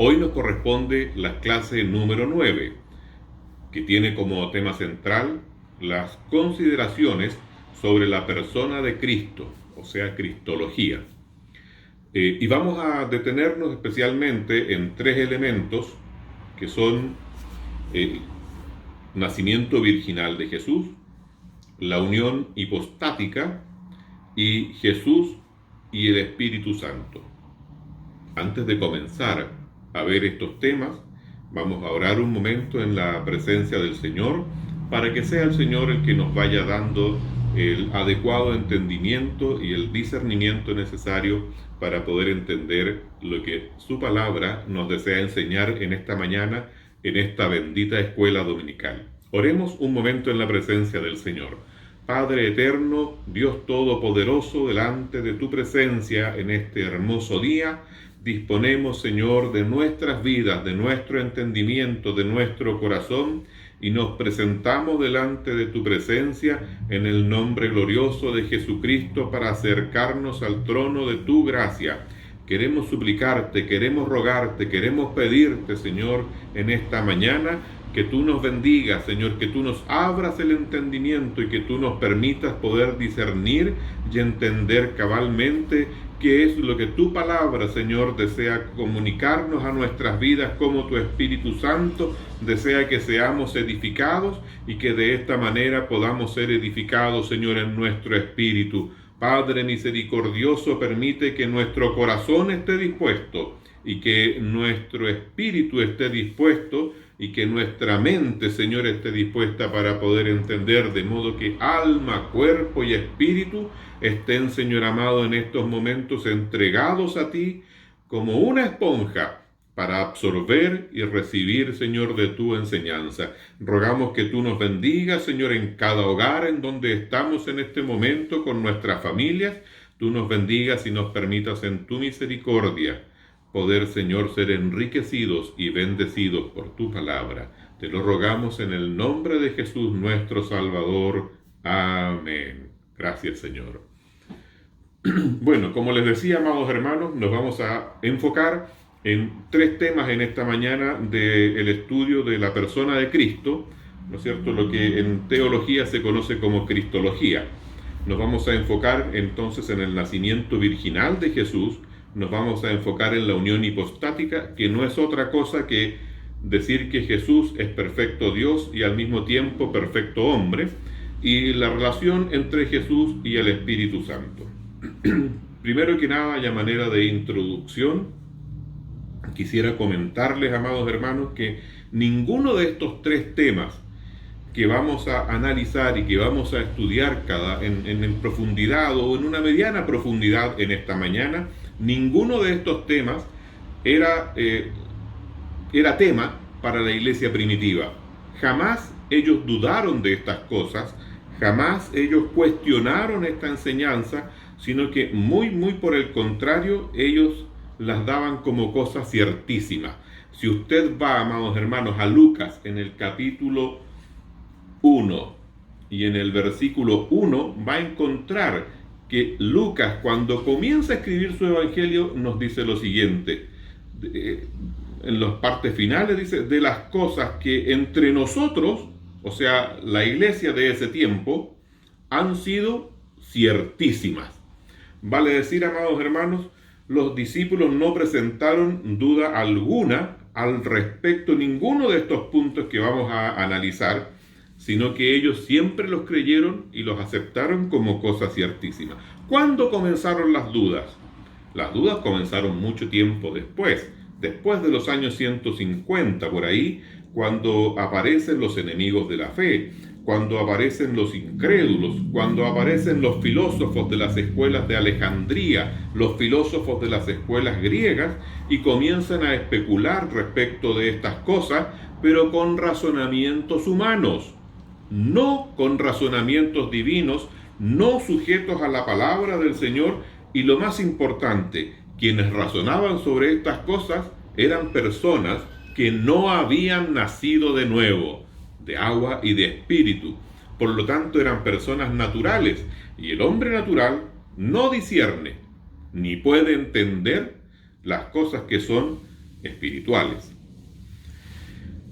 Hoy nos corresponde la clase número 9, que tiene como tema central las consideraciones sobre la persona de Cristo, o sea, cristología. Y vamos a detenernos especialmente en tres elementos que son el nacimiento virginal de Jesús, la unión hipostática y Jesús y el Espíritu Santo. Antes de comenzar a ver estos temas, vamos a orar un momento en la presencia del Señor para que sea el Señor el que nos vaya dando el adecuado entendimiento y el discernimiento necesario para poder entender lo que su palabra nos desea enseñar en esta mañana, en esta bendita escuela dominical. Oremos un momento en la presencia del Señor. Padre eterno, Dios todopoderoso, delante de tu presencia en este hermoso día, disponemos, Señor, de nuestras vidas, de nuestro entendimiento, de nuestro corazón, y nos presentamos delante de tu presencia en el nombre glorioso de Jesucristo para acercarnos al trono de tu gracia. Queremos suplicarte, queremos rogarte, queremos pedirte, Señor, en esta mañana, que tú nos bendigas, Señor, que tú nos abras el entendimiento y que tú nos permitas poder discernir y entender cabalmente qué es lo que tu palabra, Señor, desea comunicarnos a nuestras vidas, como tu Espíritu Santo desea que seamos edificados y que de esta manera podamos ser edificados, Señor, en nuestro espíritu. Padre misericordioso, permite que nuestro corazón esté dispuesto y que nuestro espíritu esté dispuesto y que nuestra mente, Señor, esté dispuesta para poder entender, de modo que alma, cuerpo y espíritu estén, Señor amado, en estos momentos entregados a ti como una esponja para absorber y recibir, Señor, de tu enseñanza. Rogamos que tú nos bendigas, Señor, en cada hogar en donde estamos en este momento con nuestras familias. Tú nos bendigas y nos permitas en tu misericordia poder, Señor, ser enriquecidos y bendecidos por tu palabra. Te lo rogamos en el nombre de Jesús, nuestro Salvador. Amén. Gracias, Señor. Bueno, como les decía, amados hermanos, nos vamos a enfocar en tres temas en esta mañana del estudio de la persona de Cristo, ¿no es cierto? Lo que en teología se conoce como cristología. Nos vamos a enfocar entonces en el nacimiento virginal de Jesús. Nos vamos a enfocar en la unión hipostática, que no es otra cosa que decir que Jesús es perfecto Dios y al mismo tiempo perfecto hombre, y la relación entre Jesús y el Espíritu Santo. Primero que nada, y a manera de introducción, quisiera comentarles, amados hermanos, que ninguno de estos tres temas que vamos a analizar y que vamos a estudiar en profundidad o en una mediana profundidad en esta mañana, ninguno de estos temas era tema para la iglesia primitiva. Jamás ellos dudaron de estas cosas, jamás ellos cuestionaron esta enseñanza, sino que muy por el contrario, ellos las daban como cosas ciertísimas. Si usted va, amados hermanos, a Lucas en el capítulo 1 y en el versículo 1, va a encontrar que Lucas, cuando comienza a escribir su evangelio, nos dice lo siguiente. En las partes finales dice, de las cosas que entre nosotros, o sea, la iglesia de ese tiempo, han sido ciertísimas. Vale decir, amados hermanos, los discípulos no presentaron duda alguna al respecto, ninguno de estos puntos que vamos a analizar, sino que ellos siempre los creyeron y los aceptaron como cosas ciertísimas. ¿Cuándo comenzaron las dudas? Las dudas comenzaron mucho tiempo después de los años 150, por ahí, cuando aparecen los enemigos de la fe, cuando aparecen los incrédulos, cuando aparecen los filósofos de las escuelas de Alejandría, los filósofos de las escuelas griegas, y comienzan a especular respecto de estas cosas, pero con razonamientos humanos, no con razonamientos divinos, no sujetos a la palabra del Señor. Y lo más importante, quienes razonaban sobre estas cosas eran personas que no habían nacido de nuevo, de agua y de espíritu. Por lo tanto, eran personas naturales, y el hombre natural no discierne ni puede entender las cosas que son espirituales.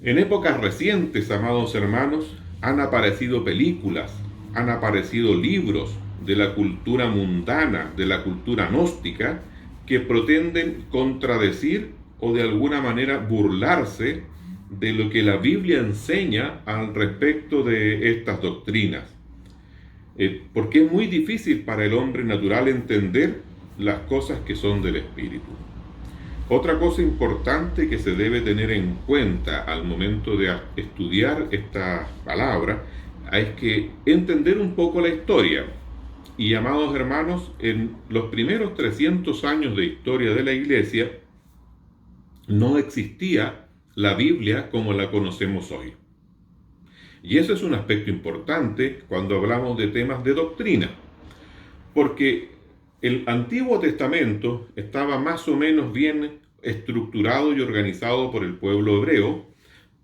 En épocas recientes, amados hermanos, han aparecido películas, han aparecido libros de la cultura mundana, de la cultura gnóstica, que pretenden contradecir o de alguna manera burlarse de lo que la Biblia enseña al respecto de estas doctrinas. Porque es muy difícil para el hombre natural entender las cosas que son del Espíritu. Otra cosa importante que se debe tener en cuenta al momento de estudiar esta palabra es que entender un poco la historia. Y amados hermanos, en los primeros 300 años de historia de la Iglesia no existía la Biblia como la conocemos hoy. Y eso es un aspecto importante cuando hablamos de temas de doctrina, porque el Antiguo Testamento estaba más o menos bien estructurado y organizado por el pueblo hebreo,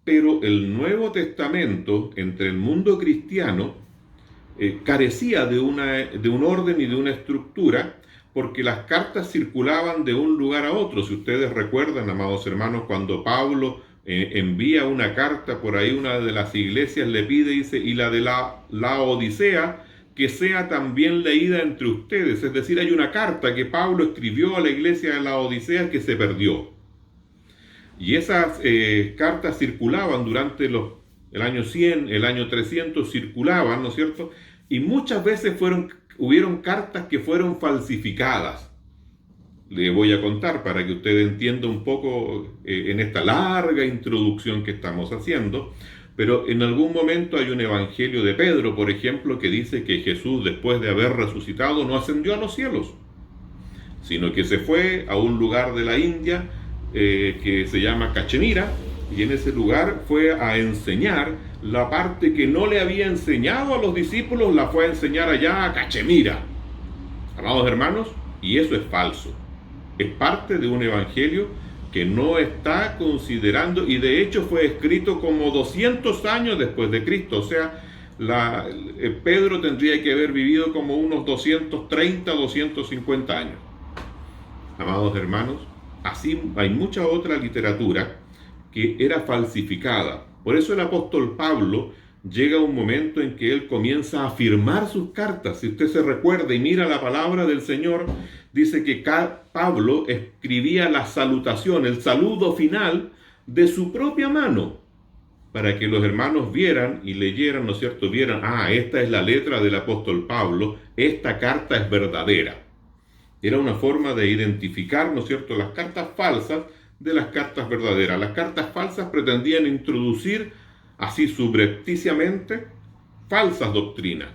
pero el Nuevo Testamento entre el mundo cristiano carecía de un orden y de una estructura, porque las cartas circulaban de un lugar a otro. Si ustedes recuerdan, amados hermanos, cuando Pablo envía una carta por ahí, una de las iglesias le pide, dice, y la de la Odisea, que sea también leída entre ustedes. Es decir, hay una carta que Pablo escribió a la iglesia de la Odisea que se perdió. Y esas cartas circulaban durante el año 100, el año 300, circulaban, ¿no es cierto? Y muchas veces hubieron cartas que fueron falsificadas. Le voy a contar para que usted entienda un poco en esta larga introducción que estamos haciendo. Pero en algún momento hay un evangelio de Pedro, por ejemplo, que dice que Jesús, después de haber resucitado, no ascendió a los cielos, sino que se fue a un lugar de la India que se llama Cachemira, y en ese lugar fue a enseñar la parte que no le había enseñado a los discípulos, la fue a enseñar allá a Cachemira. Amados hermanos, y eso es falso. Es parte de un evangelio que no está considerando, y de hecho fue escrito como 200 años después de Cristo. O sea, Pedro tendría que haber vivido como unos 230, 250 años. Amados hermanos, así hay mucha otra literatura que era falsificada. Por eso el apóstol Pablo llega un momento en que él comienza a firmar sus cartas. Si usted se recuerda y mira la palabra del Señor, dice que Pablo escribía la salutación, el saludo final de su propia mano, para que los hermanos vieran y leyeran, ¿no es cierto? Vieran, esta es la letra del apóstol Pablo, esta carta es verdadera. Era una forma de identificar, ¿no es cierto?, las cartas falsas de las cartas verdaderas. Las cartas falsas pretendían introducir así subrepticiamente falsas doctrinas,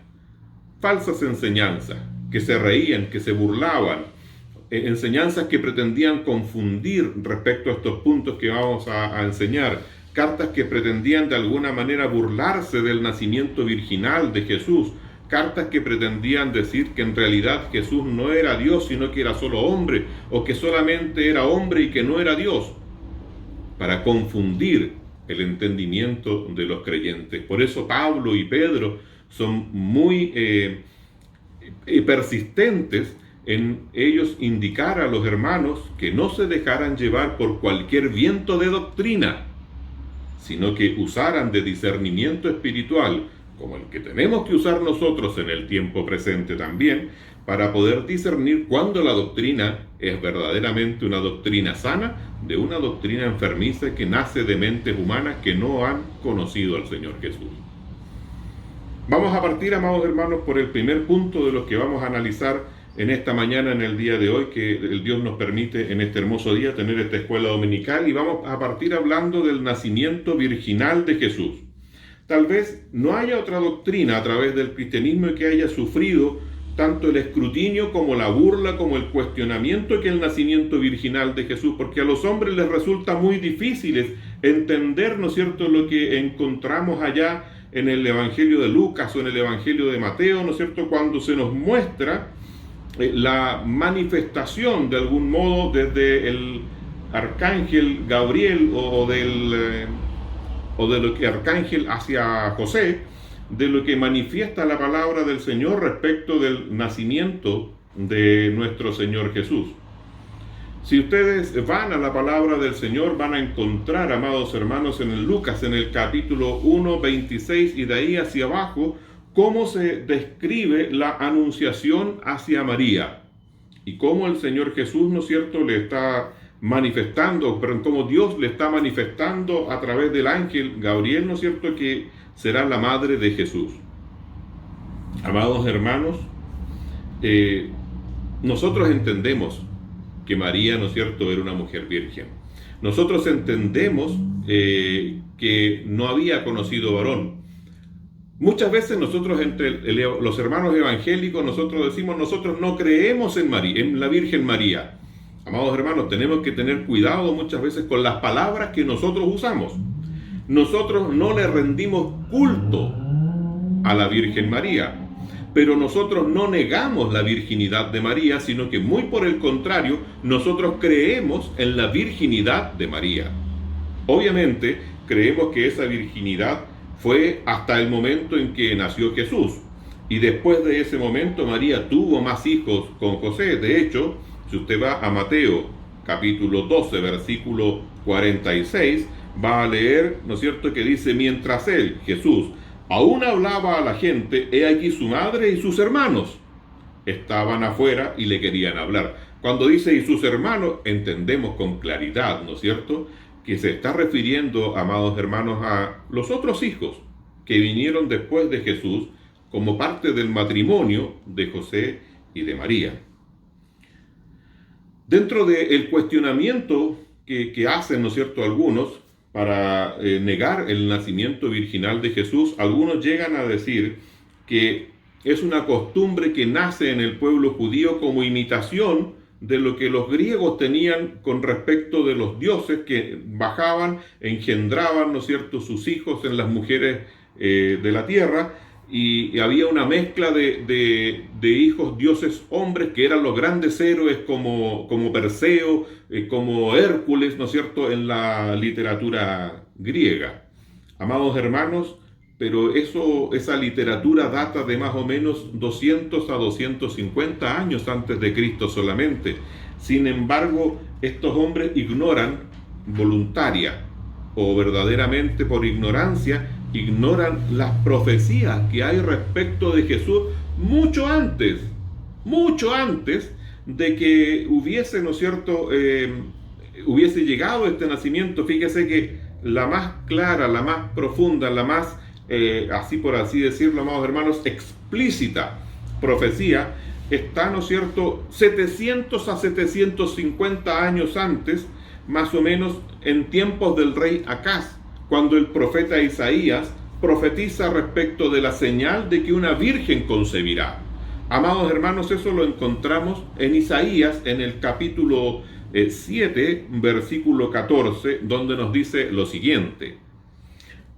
falsas enseñanzas, que se reían, que se burlaban, enseñanzas que pretendían confundir respecto a estos puntos que vamos a enseñar, cartas que pretendían de alguna manera burlarse del nacimiento virginal de Jesús, cartas que pretendían decir que en realidad Jesús no era Dios, sino que era solo hombre, o que solamente era hombre y que no era Dios, para confundir el entendimiento de los creyentes. Por eso Pablo y Pedro son muy persistentes en ellos indicar a los hermanos que no se dejaran llevar por cualquier viento de doctrina, sino que usaran de discernimiento espiritual, como el que tenemos que usar nosotros en el tiempo presente también, para poder discernir cuándo la doctrina es verdaderamente una doctrina sana de una doctrina enfermiza que nace de mentes humanas que no han conocido al Señor Jesús. Vamos a partir, amados hermanos, por el primer punto de los que vamos a analizar en esta mañana, en el día de hoy, que el Dios nos permite en este hermoso día tener esta escuela dominical, y vamos a partir hablando del nacimiento virginal de Jesús. Tal vez no haya otra doctrina a través del cristianismo que haya sufrido tanto el escrutinio como la burla, como el cuestionamiento que el nacimiento virginal de Jesús, porque a los hombres les resulta muy difícil entender, ¿no es cierto?, lo que encontramos allá en el Evangelio de Lucas o en el Evangelio de Mateo, ¿no es cierto?, cuando se nos muestra la manifestación de algún modo desde el arcángel Gabriel o de lo que arcángel hacia José, de lo que manifiesta la palabra del Señor respecto del nacimiento de nuestro Señor Jesús. Si ustedes van a la palabra del Señor, van a encontrar, amados hermanos, en el Lucas, en el capítulo 1, 26 y de ahí hacia abajo, cómo se describe la anunciación hacia María y cómo el Señor Jesús, ¿no es cierto?, le está manifestando, pero cómo Dios le está manifestando a través del ángel Gabriel, ¿no es cierto?, que será la madre de Jesús. Amados hermanos, nosotros entendemos que María, ¿no es cierto?, era una mujer virgen. Nosotros entendemos que no había conocido varón. Muchas veces nosotros, entre los hermanos evangélicos, nosotros decimos, nosotros no creemos en María, en la Virgen María. Amados hermanos, tenemos que tener cuidado muchas veces con las palabras que nosotros usamos. Nosotros no le rendimos culto a la Virgen María, pero nosotros no negamos la virginidad de María, sino que muy por el contrario, nosotros creemos en la virginidad de María. Obviamente, creemos que esa virginidad fue hasta el momento en que nació Jesús. Y después de ese momento, María tuvo más hijos con José. De hecho, si usted va a Mateo, capítulo 12, versículo 46, va a leer, ¿no es cierto?, que dice, mientras él, Jesús, aún hablaba a la gente, he aquí su madre y sus hermanos estaban afuera y le querían hablar. Cuando dice y sus hermanos, entendemos con claridad, ¿no es cierto?, que se está refiriendo, amados hermanos, a los otros hijos que vinieron después de Jesús como parte del matrimonio de José y de María. Dentro del cuestionamiento que hacen, ¿no es cierto?, algunos para negar el nacimiento virginal de Jesús, algunos llegan a decir que es una costumbre que nace en el pueblo judío como imitación de lo que los griegos tenían con respecto de los dioses que bajaban, engendraban, ¿no es cierto?, sus hijos en las mujeres de la tierra, y había una mezcla de hijos dioses hombres que eran los grandes héroes como Perseo, como Hércules, ¿no es cierto?, en la literatura griega. Amados hermanos, pero esa literatura data de más o menos 200 a 250 años antes de Cristo solamente. Sin embargo, estos hombres ignoran voluntaria o verdaderamente por ignorancia, ignoran las profecías que hay respecto de Jesús mucho antes de que hubiese, ¿no es cierto?, hubiese llegado este nacimiento. Fíjese que la más clara, la más profunda, la más, así por así decirlo, amados hermanos, explícita profecía está, ¿no es cierto?, 700 a 750 años antes, más o menos en tiempos del rey Acaz, cuando el profeta Isaías profetiza respecto de la señal de que una virgen concebirá. Amados hermanos, eso lo encontramos en Isaías, en el capítulo 7, versículo 14, donde nos dice lo siguiente: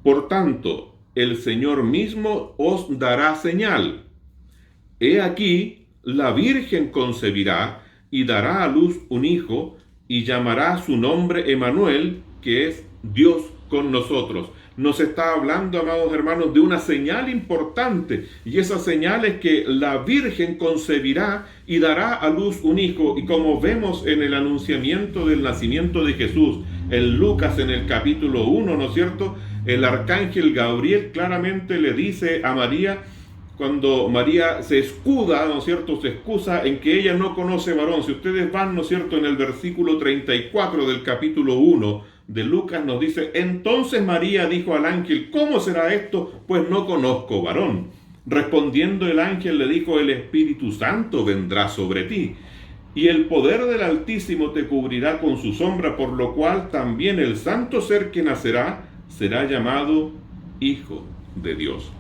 por tanto, el Señor mismo os dará señal. He aquí, la virgen concebirá y dará a luz un hijo, y llamará su nombre Emanuel, que es Dios con nosotros. Nos está hablando, amados hermanos, de una señal importante, y esa señal es que la Virgen concebirá y dará a luz un hijo. Y como vemos en el anunciamiento del nacimiento de Jesús, en Lucas, en el capítulo 1, ¿no es cierto?, el arcángel Gabriel claramente le dice a María, cuando María se escuda, ¿no es cierto?, se excusa en que ella no conoce varón. Si ustedes van, ¿no es cierto?, en el versículo 34 del capítulo 1 de Lucas, nos dice: entonces María dijo al ángel, ¿cómo será esto? Pues no conozco varón. Respondiendo el ángel le dijo: el Espíritu Santo vendrá sobre ti, y el poder del Altísimo te cubrirá con su sombra, por lo cual también el santo ser que nacerá será llamado Hijo de Dios.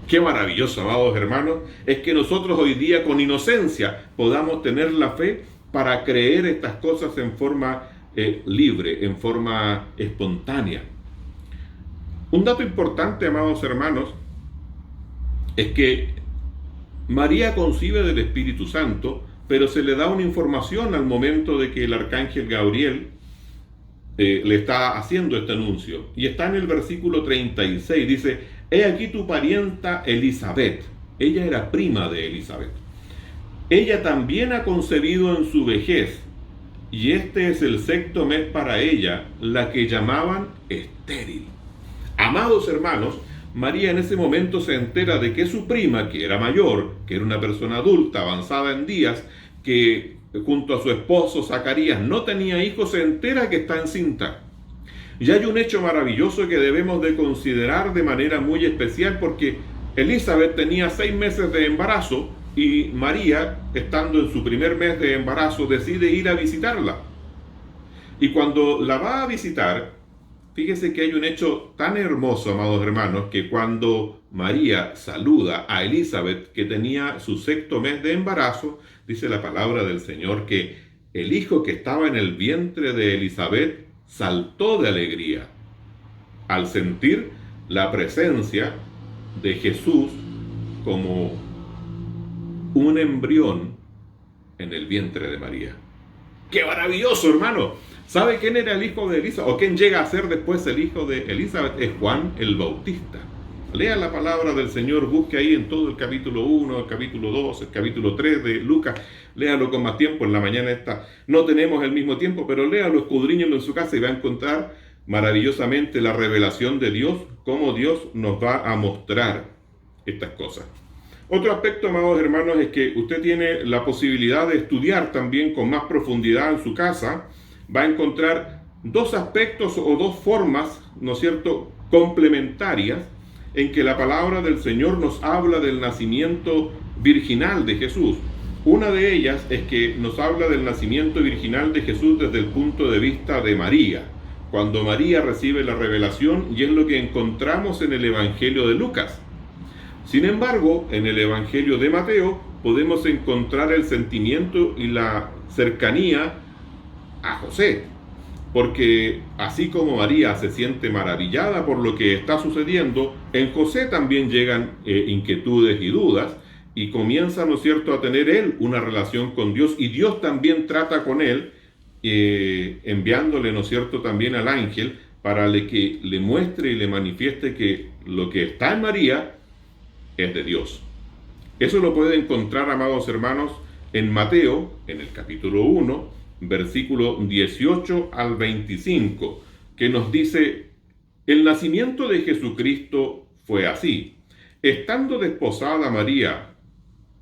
Qué maravilloso, amados hermanos, es que nosotros hoy día con inocencia podamos tener la fe para creer estas cosas en forma libre, en forma espontánea. Un dato importante, amados hermanos, es que María concibe del Espíritu Santo, pero se le da una información al momento de que el arcángel Gabriel le está haciendo este anuncio. Y está en el versículo 36, dice: he aquí tu parienta Elizabeth. Ella era prima de Elizabeth. Ella también ha concebido en su vejez, y este es el sexto mes para ella, la que llamaban estéril. Amados hermanos, María en ese momento se entera de que su prima, que era mayor, que era una persona adulta, avanzada en días, que junto a su esposo Zacarías no tenía hijos, se entera que está encinta. Y hay un hecho maravilloso que debemos de considerar de manera muy especial, porque Elizabeth tenía 6 meses de embarazo y María, estando en su primer mes de embarazo, decide ir a visitarla. Y cuando la va a visitar, fíjese que hay un hecho tan hermoso, amados hermanos, que cuando María saluda a Elizabeth, que tenía su 6º mes de embarazo, dice la palabra del Señor que el hijo que estaba en el vientre de Elizabeth saltó de alegría al sentir la presencia de Jesús como un embrión en el vientre de María. ¡Qué maravilloso, hermano! ¿Sabe quién era el hijo de Elizabeth? ¿O quién llega a ser después el hijo de Elizabeth? Es Juan el Bautista. Lea la palabra del Señor, busque ahí en todo el capítulo 1, el capítulo 2, el capítulo 3 de Lucas. Léalo con más tiempo, en la mañana esta no tenemos el mismo tiempo, pero léalo, escudriñelo en su casa y va a encontrar maravillosamente la revelación de Dios, cómo Dios nos va a mostrar estas cosas. Otro aspecto, amados hermanos, es que usted tiene la posibilidad de estudiar también con más profundidad en su casa. Va a encontrar 2 aspectos o 2 formas, ¿no es cierto?, complementarias, en que la palabra del Señor nos habla del nacimiento virginal de Jesús. Una de ellas es que nos habla del nacimiento virginal de Jesús desde el punto de vista de María, cuando María recibe la revelación, y es lo que encontramos en el Evangelio de Lucas. Sin embargo, en el Evangelio de Mateo podemos encontrar el sentimiento y la cercanía a José, porque así como María se siente maravillada por lo que está sucediendo, en José también llegan inquietudes y dudas, y comienza, ¿no es cierto?, a tener él una relación con Dios, y Dios también trata con él, enviándole, ¿no es cierto?, también al ángel para que le muestre y le manifieste que lo que está en María es de Dios. Eso lo puede encontrar, amados hermanos, en Mateo, en el capítulo 1, versículo 18 al 25, que nos dice: el nacimiento de Jesucristo fue así. Estando desposada María,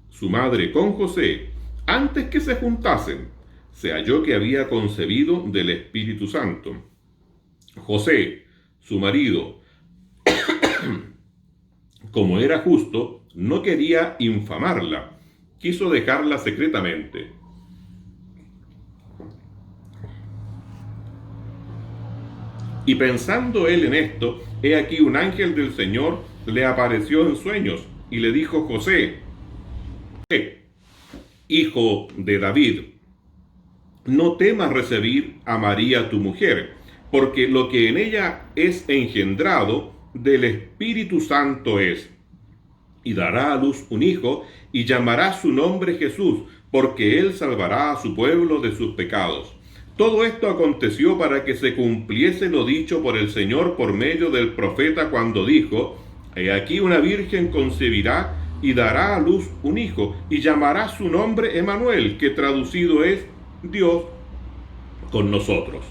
su madre, con José, antes que se juntasen, se halló que había concebido del Espíritu Santo. José, su marido, como era justo, no quería infamarla, quiso dejarla secretamente. Y pensando él en esto, he aquí un ángel del Señor le apareció en sueños y le dijo: José, hijo de David, no temas recibir a María tu mujer, porque lo que en ella es engendrado del Espíritu Santo es. Y dará a luz un hijo, y llamará su nombre Jesús, porque él salvará a su pueblo de sus pecados. Todo esto aconteció para que se cumpliese lo dicho por el Señor por medio del profeta, cuando dijo: he aquí una virgen concebirá y dará a luz un hijo, y llamará su nombre Emmanuel, que traducido es Dios con nosotros.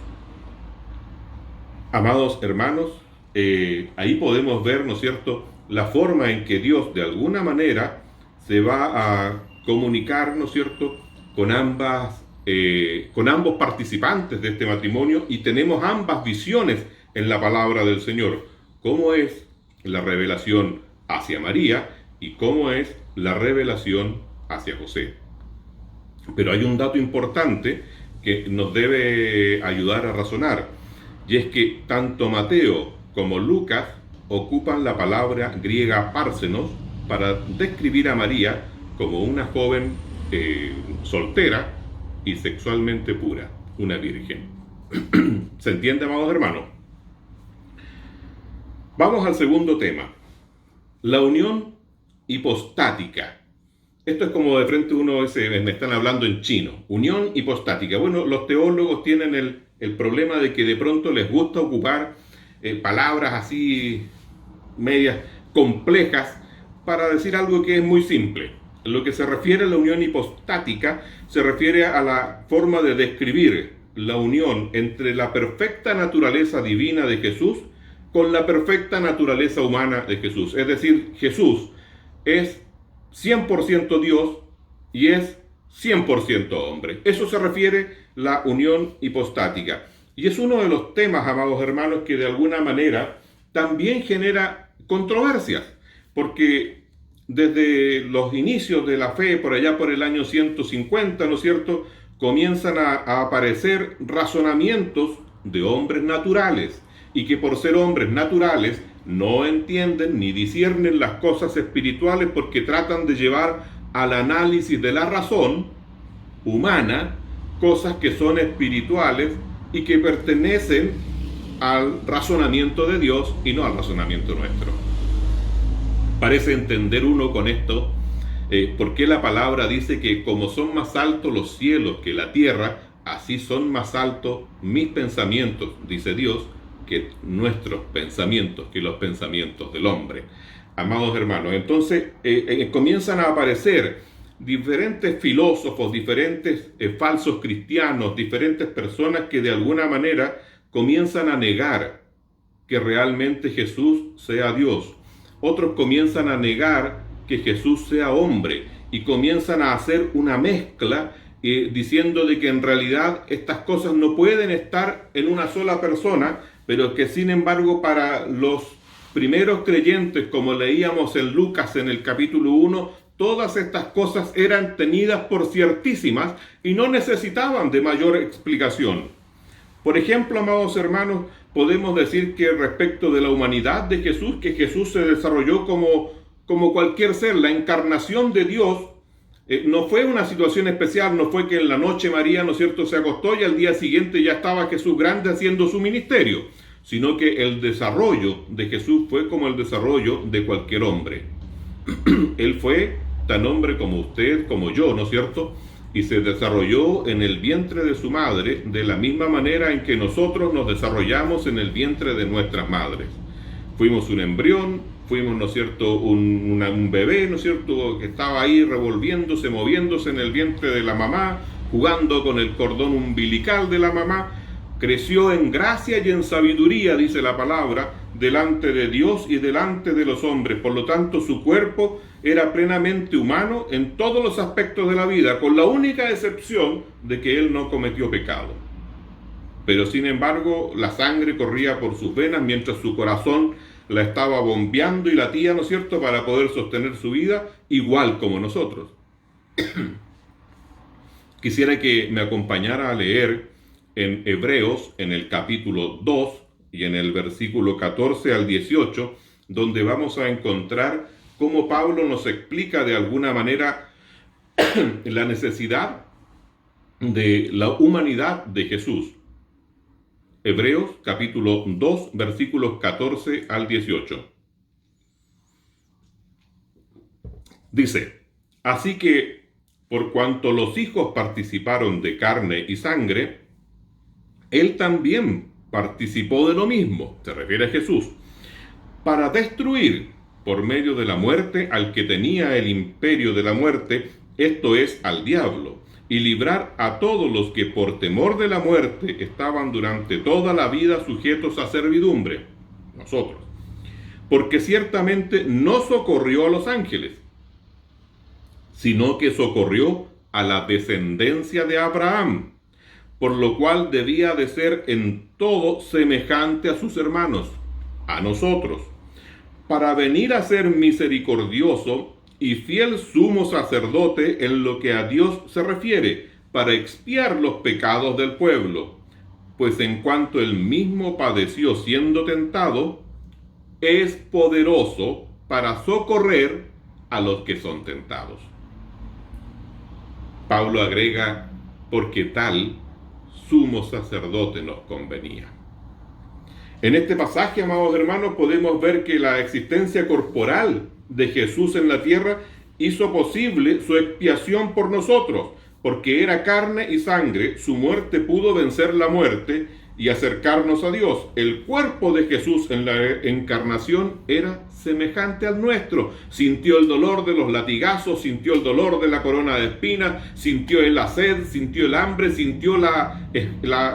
Amados hermanos, ahí podemos ver, ¿no es cierto?, la forma en que Dios de alguna manera se va a comunicar, ¿no es cierto?, con ambos participantes de este matrimonio, y tenemos ambas visiones en la palabra del Señor: cómo es la revelación hacia María y cómo es la revelación hacia José. Pero hay un dato importante que nos debe ayudar a razonar, y es que tanto Mateo como Lucas ocupan la palabra griega pársenos para describir a María como una joven soltera y sexualmente pura, una virgen. ¿Se entiende, amados hermanos? Vamos al segundo tema: la unión hipostática. Esto es como de frente uno me están hablando en chino. Unión hipostática. Bueno, los teólogos tienen el problema de que de pronto les gusta ocupar palabras así medias complejas para decir algo que es muy simple. Lo que se refiere a la unión hipostática se refiere a la forma de describir la unión entre la perfecta naturaleza divina de Jesús con la perfecta naturaleza humana de Jesús. Es decir, Jesús es 100% Dios y es 100% hombre. Eso se refiere la unión hipostática. Y es uno de los temas, amados hermanos, que de alguna manera también genera controversias, porque desde los inicios de la fe, por allá por el año 150, ¿no es cierto?, comienzan a aparecer razonamientos de hombres naturales, y que por ser hombres naturales no entienden ni disciernen las cosas espirituales porque tratan de llevar al análisis de la razón humana cosas que son espirituales y que pertenecen al razonamiento de Dios y no al razonamiento nuestro. Parece entender uno con esto por qué la palabra dice que como son más altos los cielos que la tierra, así son más altos mis pensamientos, dice Dios, que nuestros pensamientos, que los pensamientos del hombre. Amados hermanos, entonces comienzan a aparecer diferentes filósofos, diferentes falsos cristianos, diferentes personas que de alguna manera comienzan a negar que realmente Jesús sea Dios. Otros comienzan a negar que Jesús sea hombre y comienzan a hacer una mezcla diciendo de que en realidad estas cosas no pueden estar en una sola persona, pero que sin embargo para los primeros creyentes, como leíamos en Lucas en el capítulo 1, todas estas cosas eran tenidas por ciertísimas y no necesitaban de mayor explicación. Por ejemplo, amados hermanos, podemos decir que respecto de la humanidad de Jesús, que Jesús se desarrolló como cualquier ser. La encarnación de Dios no fue una situación especial, no fue que en la noche María, ¿no es cierto?, se acostó y al día siguiente ya estaba Jesús grande haciendo su ministerio, sino que el desarrollo de Jesús fue como el desarrollo de cualquier hombre. Él fue tan hombre como usted, como yo, ¿no es cierto?, y se desarrolló en el vientre de su madre de la misma manera en que nosotros nos desarrollamos en el vientre de nuestras madres. Fuimos un embrión, fuimos, ¿no es cierto?, un bebé, ¿no es cierto?, que estaba ahí revolviéndose, moviéndose en el vientre de la mamá, jugando con el cordón umbilical de la mamá. Creció en gracia y en sabiduría, dice la palabra, delante de Dios y delante de los hombres. Por lo tanto, su cuerpo era plenamente humano en todos los aspectos de la vida, con la única excepción de que él no cometió pecado. Pero sin embargo, la sangre corría por sus venas mientras su corazón la estaba bombeando y latía, ¿no es cierto?, para poder sostener su vida, igual como nosotros. Quisiera que me acompañara a leer en Hebreos, en el capítulo 2 y en el versículo 14 al 18, donde vamos a encontrar cómo Pablo nos explica de alguna manera la necesidad de la humanidad de Jesús. Hebreos capítulo 2, versículos 14 al 18. Dice: así que, por cuanto los hijos participaron de carne y sangre, él también participó de lo mismo, se refiere a Jesús, para destruir por medio de la muerte al que tenía el imperio de la muerte, esto es, al diablo, y librar a todos los que por temor de la muerte estaban durante toda la vida sujetos a servidumbre, nosotros, porque ciertamente no socorrió a los ángeles, sino que socorrió a la descendencia de Abraham, por lo cual debía de ser en todo semejante a sus hermanos, a nosotros, para venir a ser misericordioso y fiel sumo sacerdote en lo que a Dios se refiere, para expiar los pecados del pueblo, pues en cuanto él mismo padeció siendo tentado, es poderoso para socorrer a los que son tentados. Pablo agrega: porque tal sumo sacerdote nos convenía. En este pasaje, amados hermanos, podemos ver que la existencia corporal de Jesús en la tierra hizo posible su expiación por nosotros, porque era carne y sangre, su muerte pudo vencer la muerte y acercarnos a Dios. El cuerpo de Jesús en la encarnación era semejante al nuestro. Sintió el dolor de los latigazos, sintió el dolor de la corona de espinas, sintió la sed, sintió el hambre, sintió la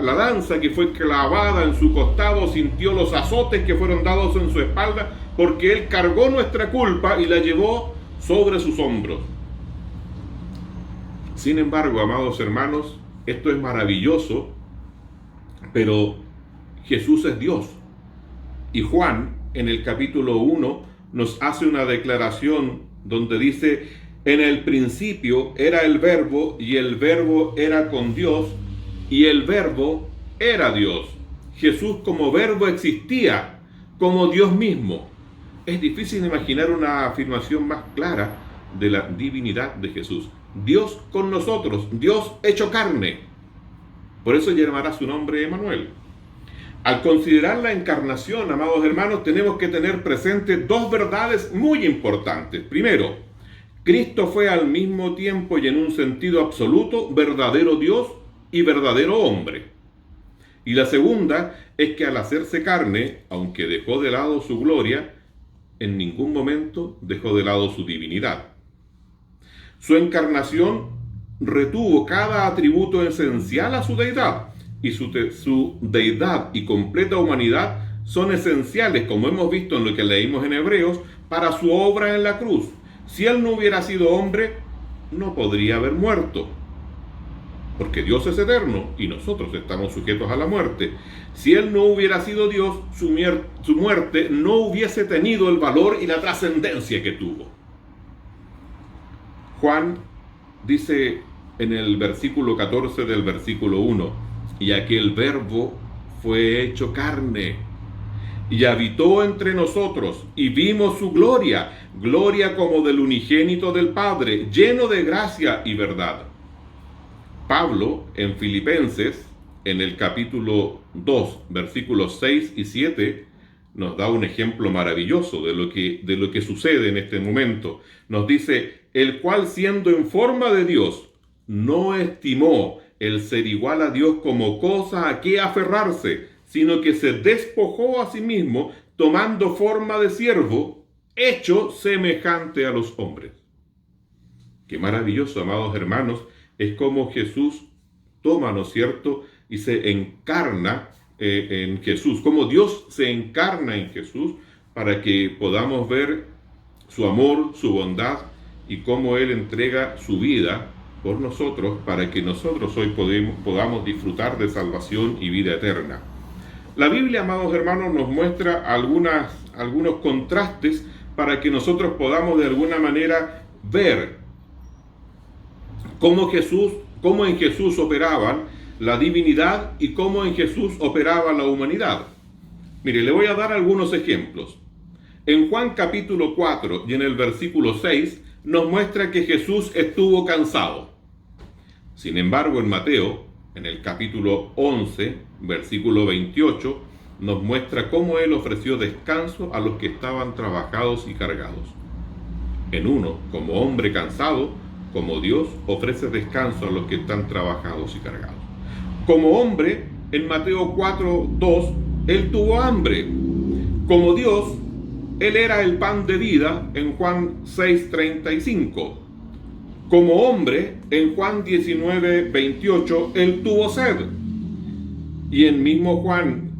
lanza que fue clavada en su costado, sintió los azotes que fueron dados en su espalda, porque Él cargó nuestra culpa y la llevó sobre sus hombros. Sin embargo, amados hermanos, esto es maravilloso, pero Jesús es Dios. Y Juan, en el capítulo 1, nos hace una declaración donde dice: en el principio era el Verbo, y el Verbo era con Dios, y el Verbo era Dios. Jesús como Verbo existía, como Dios mismo. Es difícil imaginar una afirmación más clara de la divinidad de Jesús. Dios con nosotros, Dios hecho carne. Por eso llamará su nombre Emmanuel. Al considerar la encarnación, amados hermanos, tenemos que tener presente dos verdades muy importantes. Primero, Cristo fue al mismo tiempo y en un sentido absoluto verdadero Dios y verdadero hombre. Y la segunda es que al hacerse carne, aunque dejó de lado su gloria, en ningún momento dejó de lado su divinidad. Su encarnación retuvo cada atributo esencial a su deidad, y su deidad y completa humanidad son esenciales, como hemos visto en lo que leímos en Hebreos, para su obra en la cruz. Si Él no hubiera sido hombre, no podría haber muerto, porque Dios es eterno y nosotros estamos sujetos a la muerte. Si Él no hubiera sido Dios, su muerte no hubiese tenido el valor y la trascendencia que tuvo. Juan dice en el versículo 14 del versículo 1: y aquel Verbo fue hecho carne y habitó entre nosotros, y vimos su gloria, gloria como del unigénito del Padre, lleno de gracia y verdad. Pablo, en Filipenses, en el capítulo 2, versículos 6 y 7, nos da un ejemplo maravilloso de lo que sucede en este momento. Nos dice: el cual, siendo en forma de Dios, no estimó el ser igual a Dios como cosa a que aferrarse, sino que se despojó a sí mismo, tomando forma de siervo, hecho semejante a los hombres. Qué maravilloso, amados hermanos, es como Jesús toma, ¿no es cierto?, y se encarna en Jesús, como Dios se encarna en Jesús para que podamos ver su amor, su bondad, y cómo Él entrega su vida por nosotros para que nosotros hoy podamos disfrutar de salvación y vida eterna. La Biblia, amados hermanos, nos muestra algunos contrastes para que nosotros podamos de alguna manera ver cómo en Jesús operaban la divinidad y cómo en Jesús operaba la humanidad. Mire, le voy a dar algunos ejemplos. En Juan capítulo 4 y en el versículo 6 nos muestra que Jesús estuvo cansado. Sin embargo, en Mateo, en el capítulo 11, versículo 28, nos muestra cómo Él ofreció descanso a los que estaban trabajados y cargados. En uno, como hombre cansado, como Dios, ofrece descanso a los que están trabajados y cargados. Como hombre, en Mateo 4:2, Él tuvo hambre. Como Dios, Él era el pan de vida, en Juan 6:35. Como hombre, en Juan 19:28, Él tuvo sed. Y en mismo Juan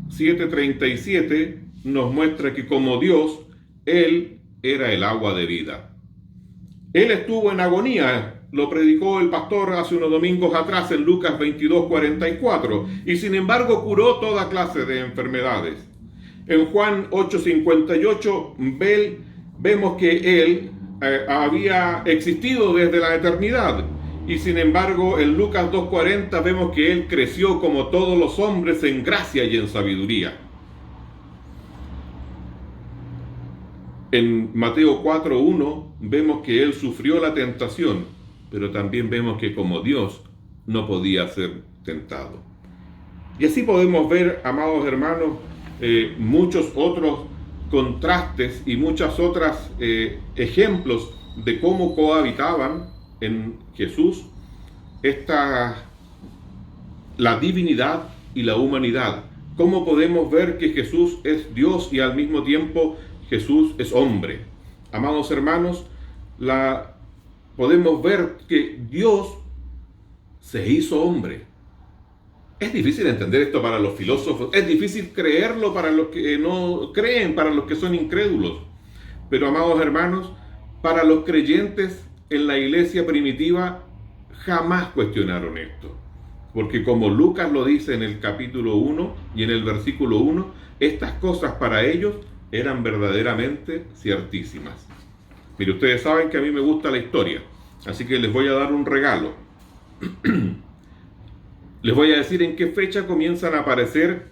7:37 nos muestra que como Dios, Él era el agua de vida. Él estuvo en agonía, lo predicó el pastor hace unos domingos atrás en Lucas 22:44, y sin embargo curó toda clase de enfermedades. En Juan 8:58 vemos que Él había existido desde la eternidad, y sin embargo en Lucas 2:40 vemos que Él creció como todos los hombres en gracia y en sabiduría. En Mateo 4:1 vemos que Él sufrió la tentación, pero también vemos que como Dios no podía ser tentado. Y así podemos ver, amados hermanos, muchos otros contrastes y muchas otras ejemplos de cómo cohabitaban en Jesús la divinidad y la humanidad. ¿Cómo podemos ver que Jesús es Dios y al mismo tiempo Jesús es hombre? Amados hermanos, podemos ver que Dios se hizo hombre. Es difícil entender esto para los filósofos, es difícil creerlo para los que no creen, para los que son incrédulos. Pero, amados hermanos, para los creyentes en la iglesia primitiva jamás cuestionaron esto. Porque como Lucas lo dice en el capítulo 1 y en el versículo 1, estas cosas para ellos eran verdaderamente ciertísimas. Mire, ustedes saben que a mí me gusta la historia, así que les voy a dar un regalo. Les voy a decir en qué fecha comienzan a aparecer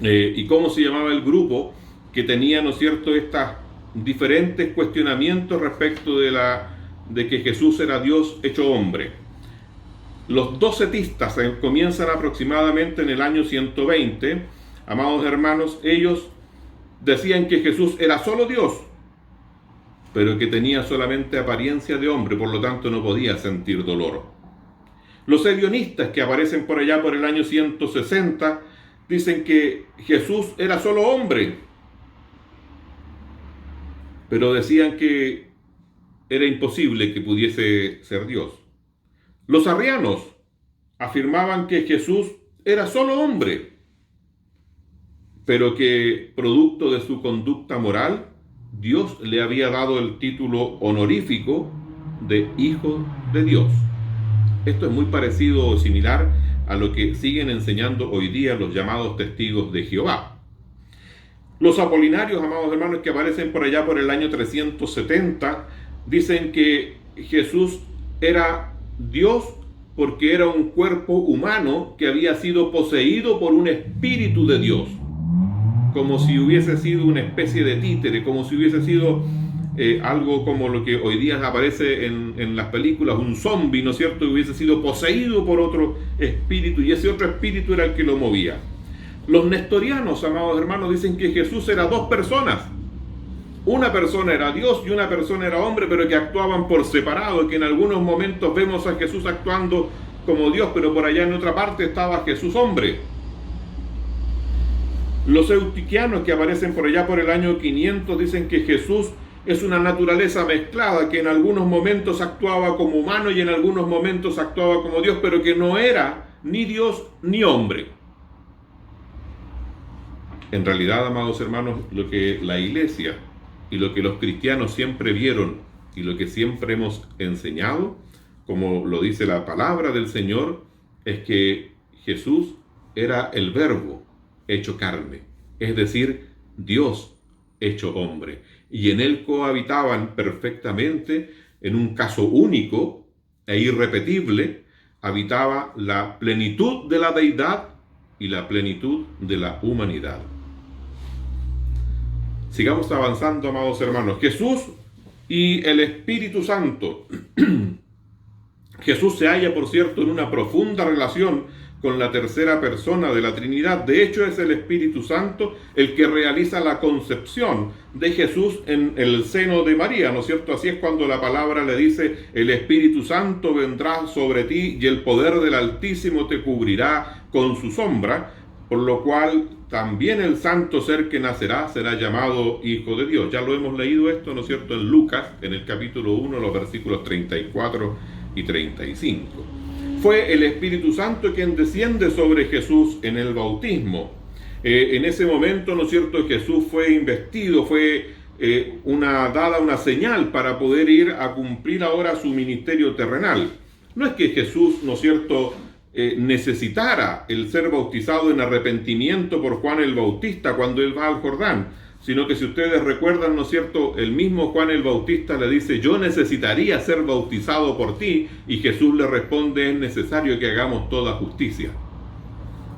y cómo se llamaba el grupo que tenía, ¿no es cierto?, estos diferentes cuestionamientos respecto de que Jesús era Dios hecho hombre. Los docetistas comienzan aproximadamente en el año 120. Amados hermanos, ellos decían que Jesús era solo Dios, pero que tenía solamente apariencia de hombre, por lo tanto no podía sentir dolor. Los hedionistas, que aparecen por allá por el año 160, dicen que Jesús era solo hombre, pero decían que era imposible que pudiese ser Dios. Los arrianos afirmaban que Jesús era solo hombre, pero que producto de su conducta moral, Dios le había dado el título honorífico de Hijo de Dios. Esto es muy parecido o similar a lo que siguen enseñando hoy día los llamados testigos de Jehová. Los apolinarios, amados hermanos, que aparecen por allá por el año 370, dicen que Jesús era Dios porque era un cuerpo humano que había sido poseído por un espíritu de Dios, como si hubiese sido una especie de títere, como si hubiese sido algo como lo que hoy día aparece en las películas, un zombie, ¿no es cierto?, que hubiese sido poseído por otro espíritu, y ese otro espíritu era el que lo movía. Los nestorianos, amados hermanos, dicen que Jesús era dos personas. Una persona era Dios y una persona era hombre, pero que actuaban por separado, que en algunos momentos vemos a Jesús actuando como Dios, pero por allá en otra parte estaba Jesús hombre. Los eutiquianos, que aparecen por allá por el año 500, dicen que Jesús es una naturaleza mezclada, que en algunos momentos actuaba como humano y en algunos momentos actuaba como Dios, pero que no era ni Dios ni hombre. En realidad, amados hermanos, lo que la iglesia y lo que los cristianos siempre vieron y lo que siempre hemos enseñado, como lo dice la palabra del Señor, es que Jesús era el Verbo hecho carne, es decir, Dios hecho hombre, y en él cohabitaban perfectamente, en un caso único e irrepetible, habitaba la plenitud de la deidad y la plenitud de la humanidad. Sigamos avanzando, amados hermanos. Jesús y el Espíritu Santo. Jesús se halla, por cierto, en una profunda relación con la tercera persona de la Trinidad. De hecho, es el Espíritu Santo el que realiza la concepción de Jesús en el seno de María, ¿no es cierto? Así es cuando la palabra le dice: el Espíritu Santo vendrá sobre ti y el poder del Altísimo te cubrirá con su sombra, por lo cual también el santo ser que nacerá será llamado Hijo de Dios. Ya lo hemos leído esto, ¿no es cierto?, en Lucas, en el capítulo 1, los versículos 34 y 35. Fue el Espíritu Santo quien desciende sobre Jesús en el bautismo. En ese momento, ¿no es cierto?, Jesús fue investido, fue dada una señal para poder ir a cumplir ahora su ministerio terrenal. No es que Jesús, ¿no es cierto?, necesitara el ser bautizado en arrepentimiento por Juan el Bautista cuando él va al Jordán, sino que si ustedes recuerdan, ¿no es cierto?, el mismo Juan el Bautista le dice: yo necesitaría ser bautizado por ti, y Jesús le responde: es necesario que hagamos toda justicia.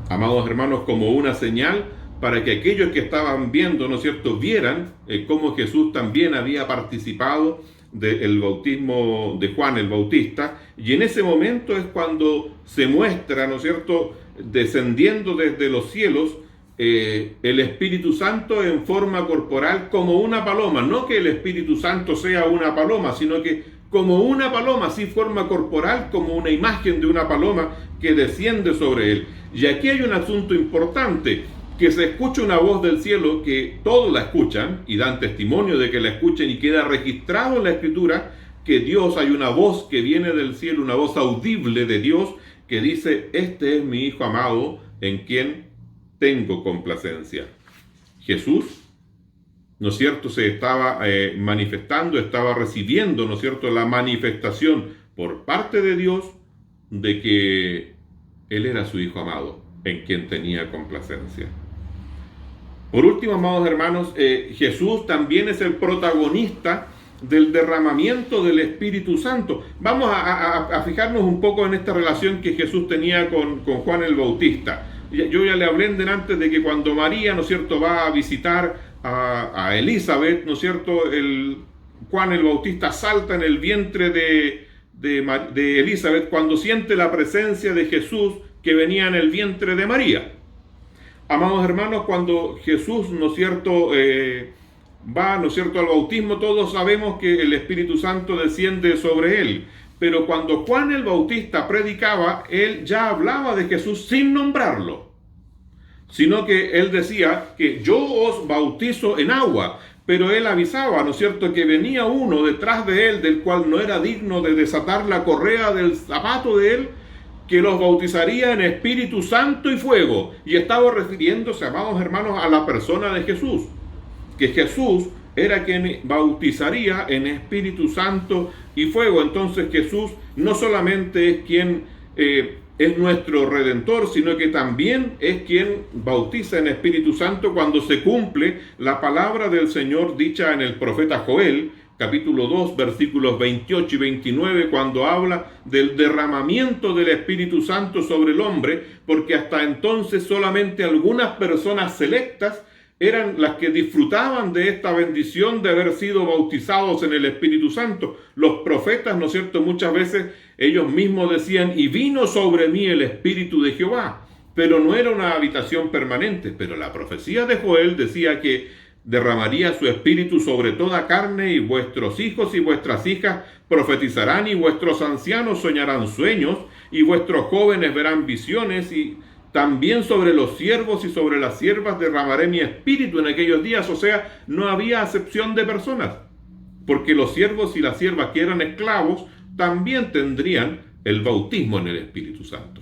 Amados hermanos, como una señal para que aquellos que estaban viendo, ¿no es cierto?, vieran cómo Jesús también había participado del bautismo de Juan el Bautista, y en ese momento es cuando se muestra, ¿no es cierto?, descendiendo desde los cielos el Espíritu Santo en forma corporal como una paloma. No que el Espíritu Santo sea una paloma, sino que como una paloma, así forma corporal, como una imagen de una paloma que desciende sobre él. Y aquí hay un asunto importante, que se escucha una voz del cielo, que todos la escuchan y dan testimonio de que la escuchen, y queda registrado en la Escritura que Dios, hay una voz que viene del cielo, una voz audible de Dios que dice: este es mi Hijo amado en quien tengo complacencia. Jesús, ¿no es cierto?, se estaba manifestando, estaba recibiendo, ¿no es cierto?, la manifestación por parte de Dios de que Él era su Hijo amado en quien tenía complacencia. Por último, amados hermanos, Jesús también es el protagonista del derramamiento del Espíritu Santo. Vamos a fijarnos un poco en esta relación que Jesús tenía con Juan el Bautista. Yo ya le hablé antes de que cuando María, ¿no es cierto?, va a visitar a Elizabeth, ¿no es cierto?, Juan el Bautista salta en el vientre de Elizabeth cuando siente la presencia de Jesús que venía en el vientre de María. Amados hermanos, cuando Jesús, ¿no es cierto?, va, ¿no es cierto?, al bautismo, todos sabemos que el Espíritu Santo desciende sobre él. Pero cuando Juan el Bautista predicaba, él ya hablaba de Jesús sin nombrarlo, sino que él decía que yo os bautizo en agua, pero él avisaba, ¿no es cierto?, que venía uno detrás de él, del cual no era digno de desatar la correa del zapato de él, que los bautizaría en Espíritu Santo y fuego. Y estaba refiriéndose, amados hermanos, a la persona de Jesús, que Jesús era quien bautizaría en Espíritu Santo y fuego. Entonces Jesús no solamente es quien es nuestro Redentor, sino que también es quien bautiza en Espíritu Santo cuando se cumple la palabra del Señor dicha en el profeta Joel, capítulo 2, versículos 28 y 29, cuando habla del derramamiento del Espíritu Santo sobre el hombre, porque hasta entonces solamente algunas personas selectas eran las que disfrutaban de esta bendición de haber sido bautizados en el Espíritu Santo. Los profetas, ¿no es cierto?, muchas veces ellos mismos decían: y vino sobre mí el Espíritu de Jehová, pero no era una habitación permanente. Pero la profecía de Joel decía que derramaría su Espíritu sobre toda carne, y vuestros hijos y vuestras hijas profetizarán, y vuestros ancianos soñarán sueños, y vuestros jóvenes verán visiones, y también sobre los siervos y sobre las siervas derramaré mi espíritu en aquellos días. O sea, no había acepción de personas, porque los siervos y las siervas que eran esclavos también tendrían el bautismo en el Espíritu Santo.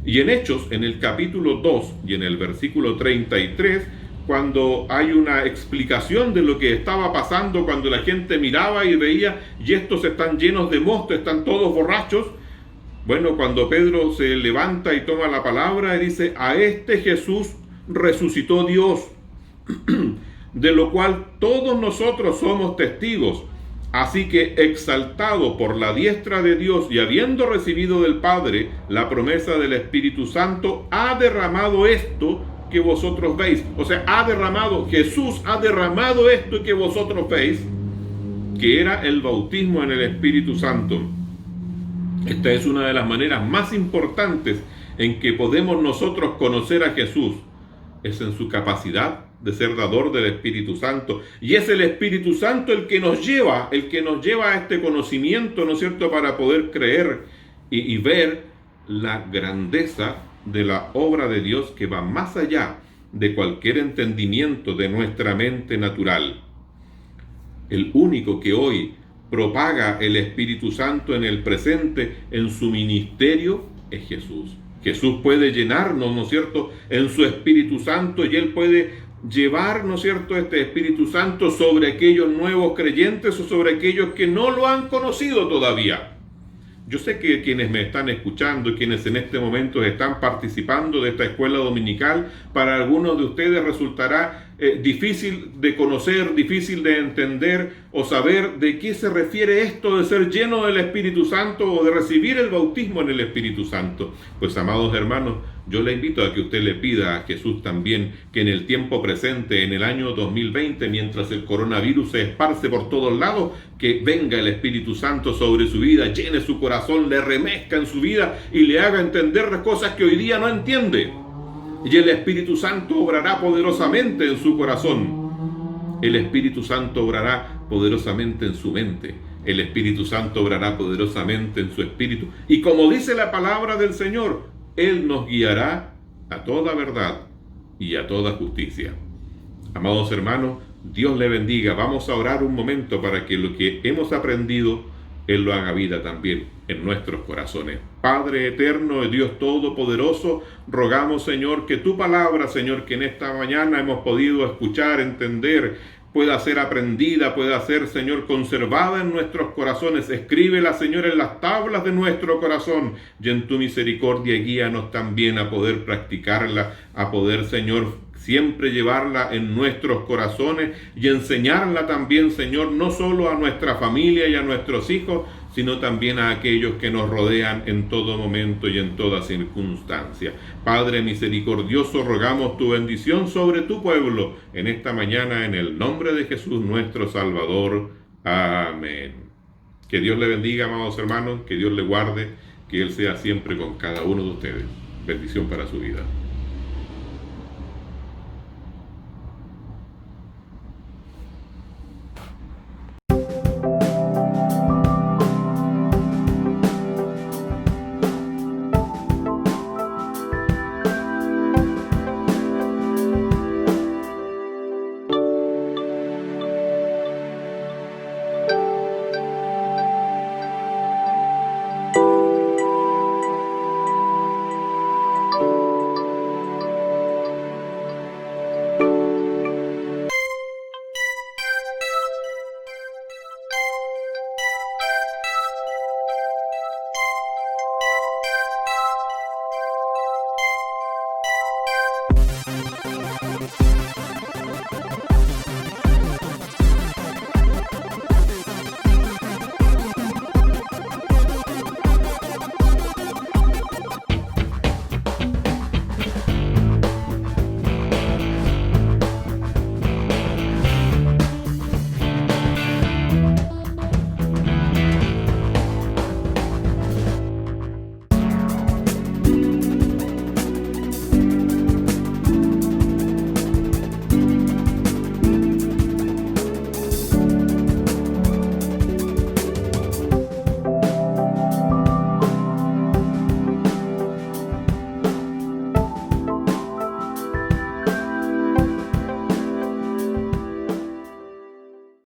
Y en Hechos, en el capítulo 2 y en el versículo 33, cuando hay una explicación de lo que estaba pasando, cuando la gente miraba y veía, y estos están llenos de mosto, están todos borrachos. Bueno, cuando Pedro se levanta y toma la palabra y dice: a este Jesús resucitó Dios, de lo cual todos nosotros somos testigos. Así que, exaltado por la diestra de Dios y habiendo recibido del Padre la promesa del Espíritu Santo, ha derramado esto que vosotros veis. O sea, Jesús ha derramado esto que vosotros veis, que era el bautismo en el Espíritu Santo. Esta es una de las maneras más importantes en que podemos nosotros conocer a Jesús, es en su capacidad de ser dador del Espíritu Santo. Y es el Espíritu Santo el que nos lleva a este conocimiento, ¿no es cierto?, para poder creer y ver la grandeza de la obra de Dios, que va más allá de cualquier entendimiento de nuestra mente natural. El único que hoy propaga el Espíritu Santo en el presente, en su ministerio, es Jesús. Jesús puede llenarnos, ¿no es cierto?, en su Espíritu Santo, y Él puede llevar, ¿no es cierto?, este Espíritu Santo sobre aquellos nuevos creyentes o sobre aquellos que no lo han conocido todavía. Yo sé que quienes me están escuchando, quienes en este momento están participando de esta escuela dominical, para algunos de ustedes resultará difícil de conocer, difícil de entender o saber de qué se refiere esto de ser lleno del Espíritu Santo o de recibir el bautismo en el Espíritu Santo. Pues, amados hermanos, yo le invito a que usted le pida a Jesús también que en el tiempo presente, en el año 2020, mientras el coronavirus se esparce por todos lados, que venga el Espíritu Santo sobre su vida, llene su corazón, le remezca en su vida y le haga entender cosas que hoy día no entiende. Y el Espíritu Santo obrará poderosamente en su corazón. El Espíritu Santo obrará poderosamente en su mente. El Espíritu Santo obrará poderosamente en su espíritu. Y como dice la palabra del Señor, Él nos guiará a toda verdad y a toda justicia. Amados hermanos, Dios le bendiga. Vamos a orar un momento para que lo que hemos aprendido, Él lo haga vida también en nuestros corazones. Padre eterno, Dios todopoderoso, rogamos, Señor, que tu palabra, Señor, que en esta mañana hemos podido escuchar, entender, pueda ser aprendida, pueda ser, Señor, conservada en nuestros corazones. Escríbela, Señor, en las tablas de nuestro corazón, y en tu misericordia guíanos también a poder practicarla, a poder, Señor, siempre llevarla en nuestros corazones y enseñarla también, Señor, no solo a nuestra familia y a nuestros hijos, sino también a aquellos que nos rodean en todo momento y en toda circunstancia. Padre misericordioso, rogamos tu bendición sobre tu pueblo en esta mañana, en el nombre de Jesús nuestro Salvador. Amén. Que Dios le bendiga, amados hermanos, que Dios le guarde, que Él sea siempre con cada uno de ustedes. Bendición para su vida.